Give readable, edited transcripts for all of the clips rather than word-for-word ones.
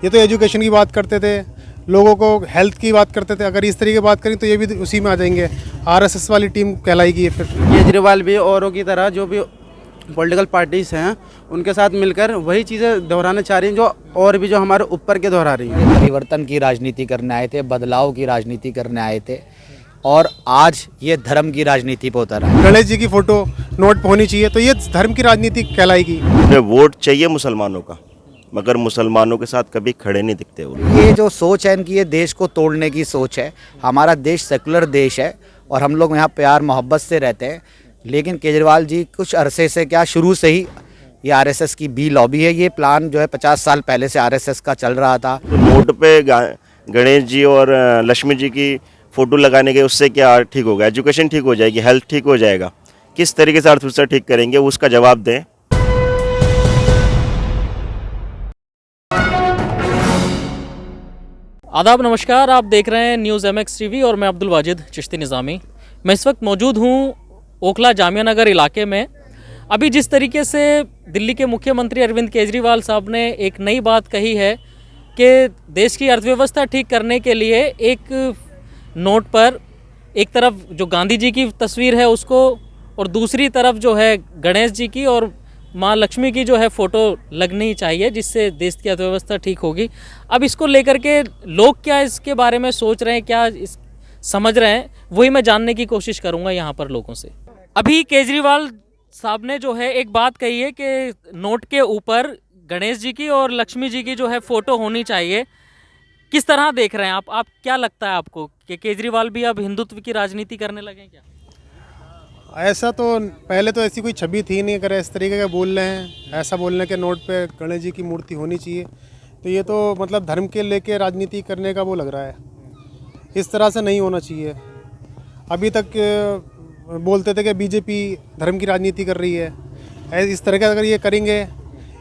ये तो एजुकेशन की बात करते थे, लोगों को हेल्थ की बात करते थे। अगर इस तरीके की बात करें तो ये भी उसी में आ जाएंगे। आरएसएस वाली टीम कहलाएगी ये फिर। केजरीवाल भी औरों की तरह जो भी पॉलिटिकल पार्टीज हैं उनके साथ मिलकर वही चीज़ें दोहराना चाह रही हैं जो और भी जो हमारे ऊपर के दोहरा रही हैं। परिवर्तन की राजनीति करने आए थे, बदलाव की राजनीति करने आए थे और आज ये धर्म की राजनीति पे उतर है। गणेश जी की फोटो नोट पे होनी चाहिए, तो ये धर्म की राजनीति कहलाएगी। उन्हें वोट चाहिए मुसलमानों का, मगर मुसलमानों के साथ कभी खड़े नहीं दिखते वो। ये जो सोच है इनकी, ये देश को तोड़ने की सोच है। हमारा देश सेकुलर देश है और हम लोग यहाँ प्यार मोहब्बत से रहते हैं, लेकिन केजरीवाल जी कुछ अरसे से, क्या शुरू से ही ये आरएसएस की बी लॉबी है। ये प्लान जो है 50 साल पहले से आरएसएस का चल रहा था। तो नोट पे गणेश जी और लक्ष्मी जी की फ़ोटो लगाने के उससे क्या ठीक होगा? एजुकेशन ठीक हो जाएगी, हेल्थ ठीक हो जाएगा। किस तरीके से अर्थव्यवस्था ठीक करेंगे उसका जवाब दें। आदाब, नमस्कार। आप देख रहे हैं न्यूज़ MX टीवी और मैं अब्दुल वाजिद चिश्ती निज़ामी। मैं इस वक्त मौजूद हूँ ओखला जामिया नगर इलाके में। अभी जिस तरीके से दिल्ली के मुख्यमंत्री अरविंद केजरीवाल साहब ने एक नई बात कही है कि देश की अर्थव्यवस्था ठीक करने के लिए एक नोट पर एक तरफ जो गांधी जी की तस्वीर है उसको और दूसरी तरफ जो है गणेश जी की और माँ लक्ष्मी की जो है फ़ोटो लगनी चाहिए, जिससे देश की अर्थव्यवस्था ठीक होगी। अब इसको लेकर के लोग क्या इसके बारे में सोच रहे हैं, क्या इस समझ रहे हैं, वही मैं जानने की कोशिश करूंगा यहाँ पर लोगों से। अभी केजरीवाल साहब ने जो है एक बात कही है कि नोट के ऊपर गणेश जी की और लक्ष्मी जी की जो है फ़ोटो होनी चाहिए। किस तरह देख रहे हैं आप क्या लगता है आपको कि केजरीवाल भी अब हिंदुत्व की राजनीति करने लगे क्या? ऐसा तो पहले तो ऐसी कोई छवि थी नहीं। अगर इस तरीके का बोल रहे हैं, ऐसा बोल रहे हैं कि नोट पे गणेश जी की मूर्ति होनी चाहिए, तो ये तो मतलब धर्म के लेके राजनीति करने का वो लग रहा है। इस तरह से नहीं होना चाहिए। अभी तक बोलते थे कि बीजेपी धर्म की राजनीति कर रही है। इस तरह का अगर ये करेंगे,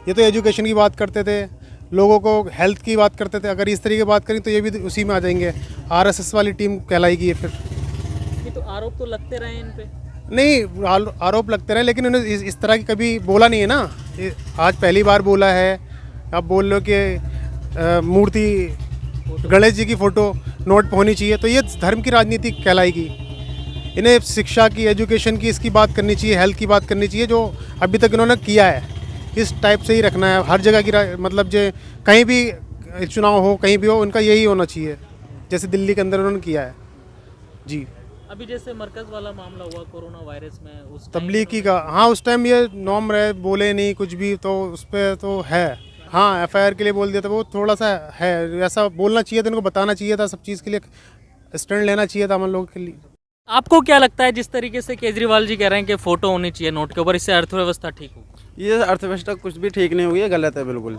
ये तो एजुकेशन की बात करते थे, लोगों को हेल्थ की बात करते थे। अगर इस तरीके की बात करें तो ये भी उसी में आ जाएंगे। आरएसएस वाली टीम कहलाएगी ये फिर। ये तो आरोप तो लगते रहे इन पे। नहीं, आरोप लगते रहे, लेकिन उन्होंने इस तरह की कभी बोला नहीं है ना। आज पहली बार बोला है। आप बोल रहे हो कि मूर्ति गणेश जी की फ़ोटो नोट पे होनी चाहिए, तो ये धर्म की राजनीति कहलाएगी। इन्हें शिक्षा की, एजुकेशन की, इसकी बात करनी चाहिए, हेल्थ की बात करनी चाहिए, जो अभी तक इन्होंने किया है। इस टाइप से ही रखना है हर जगह की, मतलब जो कहीं भी चुनाव हो, कहीं भी हो, उनका यही होना चाहिए, जैसे दिल्ली के अंदर उन्होंने किया है। जी, अभी जैसे मरकज़ वाला मामला हुआ कोरोना वायरस में, उस तबलीगी का, हाँ उस टाइम ये नॉर्म रहे, बोले नहीं कुछ भी, तो उस पर तो है। हाँ, एफआईआर के लिए बोल दिया था, वो थोड़ा सा है। ऐसा बोलना चाहिए था, इनको बताना चाहिए था, सब चीज़ के लिए स्टैंड लेना चाहिए था हम लोगों के लिए। आपको क्या लगता है जिस तरीके से केजरीवाल जी कह रहे हैं कि फ़ोटो होनी चाहिए नोट के ऊपर, इससे अर्थव्यवस्था ठीक होगी? ये अर्थव्यवस्था कुछ भी ठीक नहीं हुई है, गलत है बिल्कुल।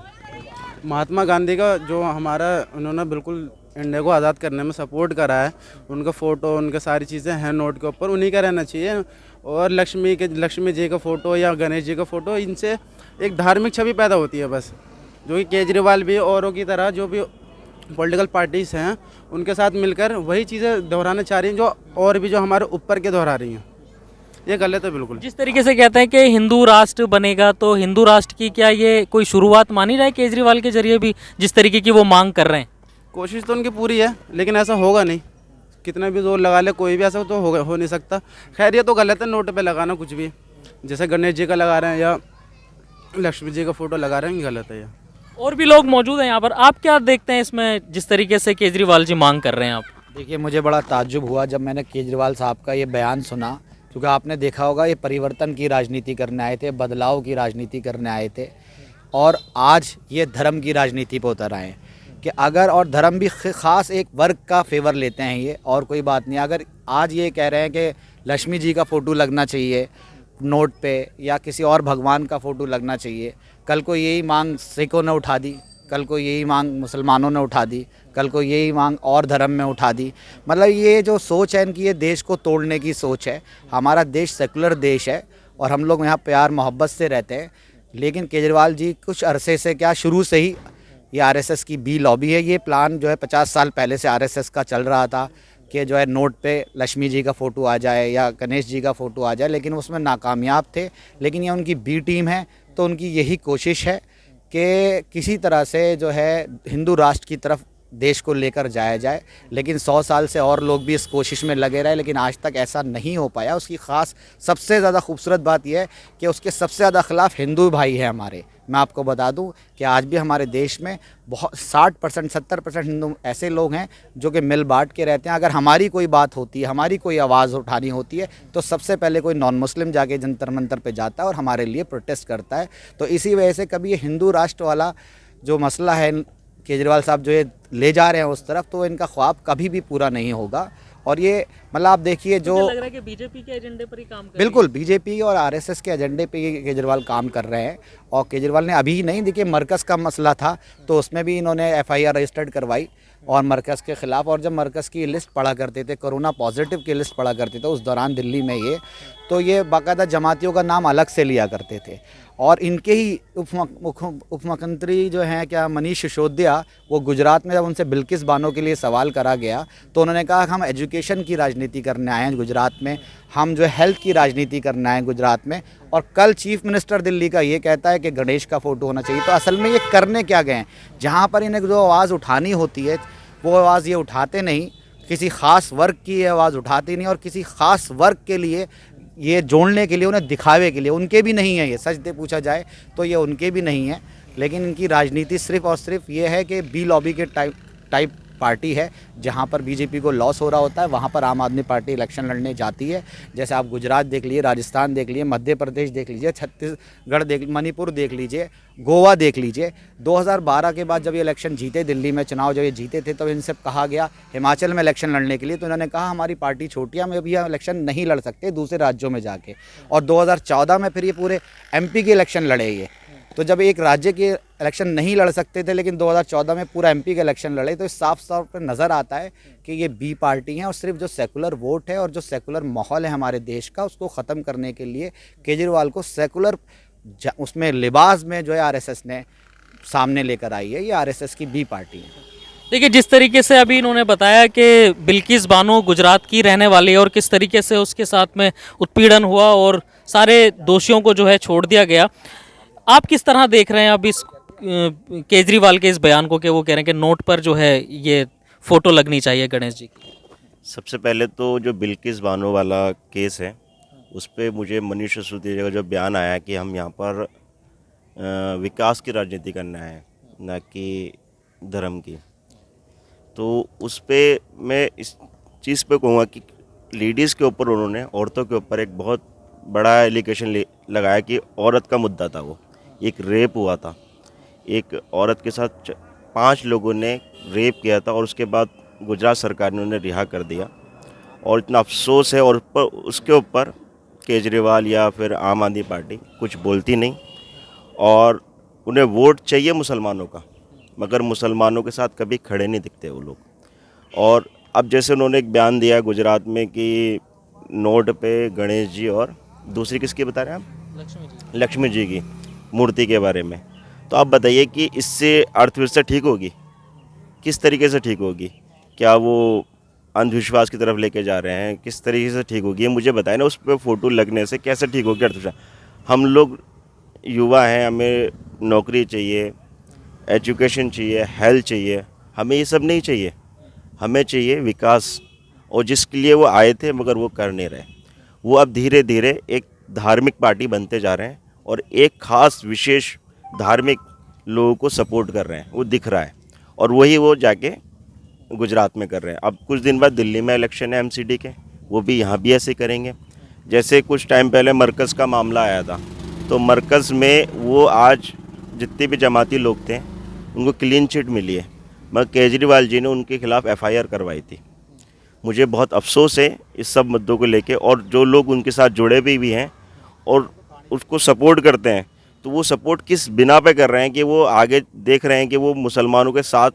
महात्मा गांधी का जो हमारा, उन्होंने बिल्कुल इंडिया को आज़ाद करने में सपोर्ट करा है, उनका फ़ोटो, उनके सारी चीज़ें हैं नोट के ऊपर, उन्हीं का रहना चाहिए। और लक्ष्मी जी का फ़ोटो या गणेश जी का फ़ोटो, इनसे एक धार्मिक छवि पैदा होती है बस। जो कि केजरीवाल भी औरों की तरह जो भी पॉलिटिकल पार्टीज हैं उनके साथ मिलकर वही चीज़ें दोहराना चाह रही हैं जो और भी जो हमारे ऊपर के दोहरा रही हैं। ये गलत है बिल्कुल। जिस तरीके से कहते हैं कि हिंदू राष्ट्र बनेगा, तो हिंदू राष्ट्र की क्या ये कोई शुरुआत मानी जाए केजरीवाल के जरिए भी, जिस तरीके की वो मांग कर रहे हैं? कोशिश तो उनकी पूरी है, लेकिन ऐसा होगा नहीं। कितना भी जोर लगा ले कोई भी, ऐसा तो हो नहीं सकता। खैर, ये तो गलत है नोट पे लगाना कुछ भी, जैसे गणेश जी का लगा रहे हैं या लक्ष्मी जी का फ़ोटो लगा रहे हैं, गलत है ये। और भी लोग मौजूद हैं यहाँ पर। आप क्या देखते हैं इसमें, जिस तरीके से केजरीवाल जी मांग कर रहे हैं आप? देखिए, मुझे बड़ा ताज्जुब हुआ जब मैंने केजरीवाल साहब का ये बयान सुना, क्योंकि आपने देखा होगा ये परिवर्तन की राजनीति करने आए थे, बदलाव की राजनीति करने आए थे और आज ये धर्म की राजनीति पर उतर आए हैं। कि अगर, और धर्म भी ख़ास एक वर्ग का फेवर लेते हैं ये, और कोई बात नहीं। अगर आज ये कह रहे हैं कि लक्ष्मी जी का फ़ोटो लगना चाहिए नोट पे या किसी और भगवान का फ़ोटो लगना चाहिए, कल को यही मांग सिखों ने उठा दी, कल को यही मांग मुसलमानों ने उठा दी, कल को यही मांग और धर्म में उठा दी। मतलब ये जो सोच है इनकी, ये देश को तोड़ने की सोच है। हमारा देश सेकुलर देश है और हम लोग यहाँ प्यार मोहब्बत से रहते हैं, लेकिन केजरीवाल जी कुछ अरसे से, क्या शुरू से ही ये आरएसएस की बी लॉबी है। ये प्लान जो है 50 साल पहले से आरएसएस का चल रहा था कि जो है नोट पे लक्ष्मी जी का फ़ोटो आ जाए या गणेश जी का फ़ोटो आ जाए, लेकिन उसमें नाकामयाब थे। लेकिन ये उनकी बी टीम है, तो उनकी यही कोशिश है कि किसी तरह से जो है हिंदू राष्ट्र की तरफ देश को लेकर जाया जाए, लेकिन 100 साल से और लोग भी इस कोशिश में लगे रहे, लेकिन आज तक ऐसा नहीं हो पाया। उसकी ख़ास सबसे ज़्यादा खूबसूरत बात यह है कि उसके सबसे ज़्यादा ख़िलाफ़ हिंदू भाई है हमारे। मैं आपको बता दूं कि आज भी हमारे देश में बहुत 60% 70% हिंदू ऐसे लोग हैं जो कि मिल बांट के रहते हैं। अगर हमारी कोई बात होती है, हमारी कोई आवाज़ उठानी होती है, तो सबसे पहले कोई नॉन मुस्लिम जाके जंतर मंतर पे जाता है और हमारे लिए प्रोटेस्ट करता है। तो इसी वजह से कभी ये हिंदू राष्ट्र वाला जो मसला है, केजरीवाल साहब जो ये ले जा रहे हैं उस तरफ, तो इनका ख्वाब कभी भी पूरा नहीं होगा। और ये मतलब आप देखिए जो मुझे लग रहा है कि बीजेपी के एजेंडे पर ही काम कर बिल्कुल बीजेपी और आरएसएस के एजेंडे पे ये केजरीवाल काम कर रहे हैं। और केजरीवाल ने अभी नहीं, देखिए मरकज़ का मसला था तो उसमें भी इन्होंने एफआईआर रजिस्टर्ड करवाई और मरकज़ के ख़िलाफ़। और जब मरकज़ की लिस्ट पढ़ा करते थे, कोरोना पॉजिटिव की लिस्ट पढ़ा करते थे उस दौरान दिल्ली में ये बाकायदा जमातियों का नाम अलग से लिया करते थे। और इनके ही उप मुख्यमंत्री जो हैं क्या मनीष सिसोदिया, वो गुजरात में जब उनसे बिल्किस बानो के लिए सवाल करा गया तो उन्होंने कहा हम एजुकेशन की राजनीति करने आए हैं गुजरात में, हम जो हेल्थ की राजनीति करने आए हैं गुजरात में। और कल चीफ मिनिस्टर दिल्ली का ये कहता है कि गणेश का फ़ोटो होना चाहिए। तो असल में ये करने क्या गए हैं? जहाँ पर इन्हें जो आवाज़ उठानी होती है वो आवाज़ ये उठाते नहीं, किसी ख़ास वर्ग की आवाज़ उठाते नहीं, और किसी ख़ास वर्ग के लिए ये जोड़ने के लिए, उन्हें दिखावे के लिए, उनके भी नहीं है ये, सच दे पूछा जाए तो ये उनके भी नहीं है। लेकिन इनकी राजनीति सिर्फ़ और सिर्फ ये है कि बी लॉबी के टाइप पार्टी है। जहाँ पर बीजेपी को लॉस हो रहा होता है वहाँ पर आम आदमी पार्टी इलेक्शन लड़ने जाती है। जैसे आप गुजरात देख लीजिए, राजस्थान देख लीजिए, मध्य प्रदेश देख लीजिए, छत्तीसगढ़ देख, मणिपुर देख लीजिए, गोवा देख लीजिए। 2012 के बाद जब ये इलेक्शन जीते, दिल्ली में चुनाव जब ये जीते थे, तो इनसे कहा गया हिमाचल में इलेक्शन लड़ने के लिए, तो इन्होंने कहा हमारी पार्टी छोटी है, हम अभी इलेक्शन नहीं लड़ सकते दूसरे राज्यों में जाके। और 2014 में फिर ये पूरे एमपी के इलेक्शन लड़े ये। तो जब एक राज्य के इलेक्शन नहीं लड़ सकते थे, लेकिन 2014 में पूरा एमपी का इलेक्शन लड़े, तो इस साफ तौर पर नज़र आता है कि ये बी पार्टी हैं। और सिर्फ जो सेकुलर वोट है और जो सेकुलर माहौल है हमारे देश का, उसको ख़त्म करने के लिए केजरीवाल को सेकुलर उसमें लिबास में जो है आरएसएस ने सामने लेकर आई है। ये आरएसएस की बी पार्टी है। देखिए, जिस तरीके से अभी इन्होंने बताया कि बिल्किस बानो गुजरात की रहने वाली है और किस तरीके से उसके साथ में उत्पीड़न हुआ और सारे दोषियों को जो है छोड़ दिया गया, आप किस तरह देख रहे हैं अब इस केजरीवाल के इस बयान को कि वो कह रहे हैं कि नोट पर जो है ये फ़ोटो लगनी चाहिए गणेश जी की? सबसे पहले तो जो बिल्किस बानो वाला केस है उस पर मुझे मनीष सिसोदिया का जो बयान आया कि हम यहाँ पर विकास की राजनीति करना है, ना कि धर्म की, तो उस पर मैं इस चीज़ पे कहूँगा कि लेडीज़ के ऊपर उन्होंने, औरतों के ऊपर एक बहुत बड़ा एलिगेशन लगाया कि औरत का मुद्दा था। वो एक रेप हुआ था, एक औरत के साथ 5 लोगों ने रेप किया था और उसके बाद गुजरात सरकार ने उन्हें रिहा कर दिया। और इतना अफसोस है, और उसके ऊपर केजरीवाल या फिर आम आदमी पार्टी कुछ बोलती नहीं। और उन्हें वोट चाहिए मुसलमानों का, मगर मुसलमानों के साथ कभी खड़े नहीं दिखते वो लोग। और अब जैसे उन्होंने एक बयान दिया गुजरात में कि नोट पे गणेश जी और दूसरी किसकी बता रहे हैं आप? लक्ष्मी जी की मूर्ति के बारे में। तो आप बताइए कि इससे अर्थव्यवस्था ठीक होगी? किस तरीके से ठीक होगी? क्या वो अंधविश्वास की तरफ लेके जा रहे हैं? किस तरीके से ठीक होगी ये मुझे बताएं ना। उस पर फ़ोटो लगने से कैसे ठीक होगी अर्थव्यवस्था? हम लोग युवा हैं, हमें नौकरी चाहिए, एजुकेशन चाहिए, हेल्थ चाहिए, हमें ये सब नहीं चाहिए। हमें चाहिए विकास, और जिसके लिए वो आए थे मगर वो कर नहीं रहे। वो अब धीरे धीरे एक धार्मिक पार्टी बनते जा रहे हैं और एक ख़ास विशेष धार्मिक लोगों को सपोर्ट कर रहे हैं, वो दिख रहा है। और वही वो जाके गुजरात में कर रहे हैं। अब कुछ दिन बाद दिल्ली में इलेक्शन है एमसीडी के, वो भी यहाँ भी ऐसे करेंगे। जैसे कुछ टाइम पहले मरकज़ का मामला आया था, तो मरकज़ में वो आज जितने भी जमाती लोग थे उनको क्लीन चिट मिली है, मगर केजरीवाल जी ने उनके खिलाफ़ एफआईआर करवाई थी। मुझे बहुत अफसोस है इस सब मुद्दों को लेके। और जो लोग उनके साथ जुड़े भी हैं और उसको सपोर्ट करते हैं, तो वो सपोर्ट किस बिना पे कर रहे हैं कि वो आगे देख रहे हैं कि वो मुसलमानों के साथ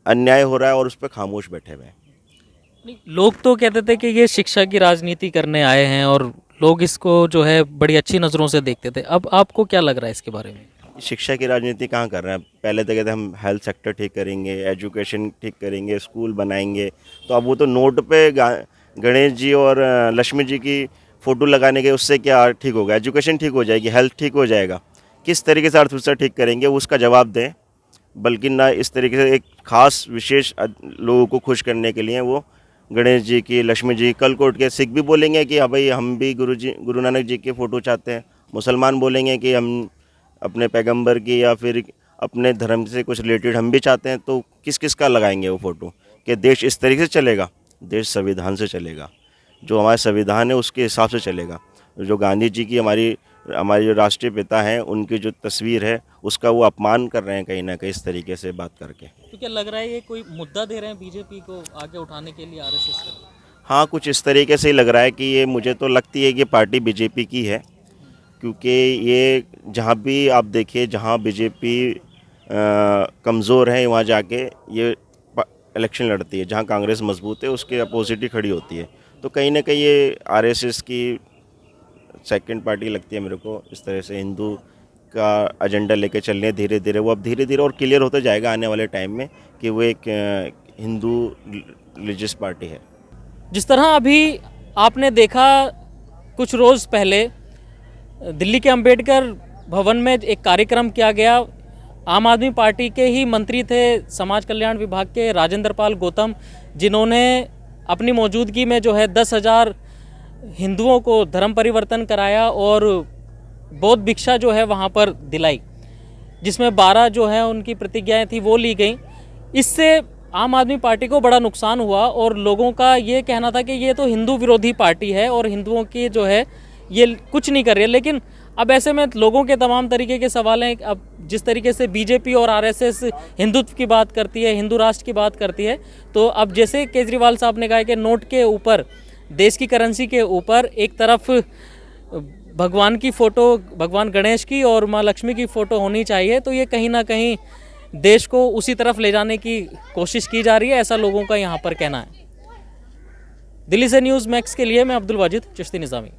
अन्याय हो रहा है और उस पर खामोश बैठे हुए हैं। लोग तो कहते थे कि ये शिक्षा की राजनीति करने आए हैं और लोग इसको जो है बड़ी अच्छी नज़रों से देखते थे। अब आपको क्या लग रहा है इसके बारे में? शिक्षा की राजनीति कहाँ कर रहे हैं? पहले तो कहते हम हेल्थ सेक्टर ठीक करेंगे, एजुकेशन ठीक करेंगे, स्कूल बनाएंगे। तो अब वो तो नोट पे गणेश जी और लक्ष्मी जी की फ़ोटो लगाने के उससे क्या ठीक होगा? एजुकेशन ठीक हो जाएगी, हेल्थ ठीक हो जाएगा? किस तरीके से अर्थव्यवस्था ठीक करेंगे उसका जवाब दें, बल्कि ना इस तरीके से एक खास विशेष लोगों को खुश करने के लिए वो गणेश जी की, लक्ष्मी जी, कल को उठ के सिख भी बोलेंगे कि हाँ भाई हम भी गुरु नानक जी की फ़ोटो चाहते हैं, मुसलमान बोलेंगे कि हम अपने पैगंबर की या फिर अपने धर्म से कुछ रिलेटेड हम भी चाहते हैं। तो किस किस का लगाएंगे वो फ़ोटो कि देश इस तरीके से चलेगा? देश संविधान से चलेगा, जो हमारा संविधान है उसके हिसाब से चलेगा। जो गांधी जी की हमारे जो राष्ट्रीय पिता हैं उनकी जो तस्वीर है उसका वो अपमान कर रहे हैं कहीं ना कहीं इस तरीके से बात करके। तो क्या लग रहा है ये कोई मुद्दा दे रहे हैं बीजेपी को आगे उठाने के लिए आरएसएस को? हाँ, कुछ इस तरीके से ही लग रहा है कि ये, मुझे तो लगती है कि पार्टी बीजेपी की है, क्योंकि ये जहाँ भी आप देखिए जहाँ बीजेपी कमज़ोर है वहाँ जाके ये इलेक्शन लड़ती है, जहाँ कांग्रेस मजबूत है उसके अपोजिट ही खड़ी होती है। तो कहीं ना कहीं ये आरएसएस की सेकंड पार्टी लगती है मेरे को। इस तरह से हिंदू का एजेंडा लेके चल रहे हैं धीरे धीरे, वो अब धीरे धीरे और क्लियर होता जाएगा आने वाले टाइम में कि वो एक हिंदू रिलीजियस पार्टी है। जिस तरह अभी आपने देखा कुछ रोज़ पहले दिल्ली के अंबेडकर भवन में एक कार्यक्रम किया गया। आम आदमी पार्टी के ही मंत्री थे समाज कल्याण विभाग के राजेंद्र पाल गौतम, जिन्होंने अपनी मौजूदगी में जो है 10,000 हिंदुओं को धर्म परिवर्तन कराया और बौद्ध भिक्षा जो है वहाँ पर दिलाई, जिसमें 12 जो है उनकी प्रतिज्ञाएं थी वो ली गई। इससे आम आदमी पार्टी को बड़ा नुकसान हुआ और लोगों का ये कहना था कि ये तो हिंदू विरोधी पार्टी है और हिंदुओं की जो है ये कुछ नहीं कर रही है। लेकिन अब ऐसे में लोगों के तमाम तरीके के सवाल हैं। अब जिस तरीके से बीजेपी और आरएसएस हिंदुत्व की बात करती है, हिंदू राष्ट्र की बात करती है, तो अब जैसे केजरीवाल साहब ने कहा कि नोट के ऊपर, देश की करेंसी के ऊपर एक तरफ भगवान की फ़ोटो, भगवान गणेश की और माँ लक्ष्मी की फ़ोटो होनी चाहिए, तो ये कहीं ना कहीं देश को उसी तरफ ले जाने की कोशिश की जा रही है, ऐसा लोगों का यहाँ पर कहना है। दिल्ली से न्यूज़ मैक्स के लिए मैं अब्दुल वाजिद चिश्ती निज़ामी।